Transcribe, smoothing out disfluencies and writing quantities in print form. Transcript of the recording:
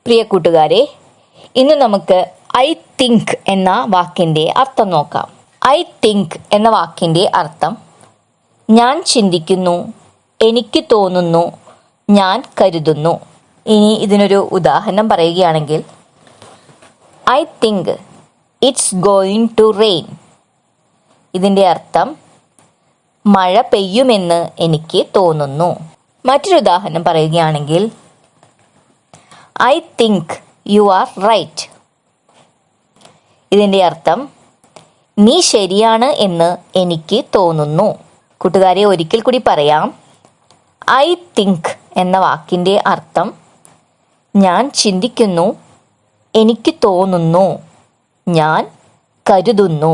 പ്രിയ കൂട്ടുകാരെ, ഇന്ന് നമുക്ക് ഐ തിങ്ക് എന്ന വാക്കിൻ്റെ അർത്ഥം നോക്കാം. ഐ തിങ്ക് എന്ന വാക്കിൻ്റെ അർത്ഥം ഞാൻ ചിന്തിക്കുന്നു, എനിക്ക് തോന്നുന്നു, ഞാൻ കരുതുന്നു. ഇനി ഇതിനൊരു ഉദാഹരണം പറയുകയാണെങ്കിൽ, I think it's going to rain. ഇതിൻ്റെ അർത്ഥം മഴ പെയ്യുമെന്ന് എനിക്ക് തോന്നുന്നു. മറ്റൊരു ഉദാഹരണം പറയുകയാണെങ്കിൽ, I think you are right. ഇതിൻ്റെ അർത്ഥം നീ ശരിയാണ് എന്ന് എനിക്ക് തോന്നുന്നു. കൂട്ടുകാരെ, ഒരിക്കൽ കൂടി പറയാം. ഐ തിങ്ക് എന്ന വാക്കിൻ്റെ അർത്ഥം ഞാൻ ചിന്തിക്കുന്നു, എനിക്ക് തോന്നുന്നു, ഞാൻ കരുതുന്നു.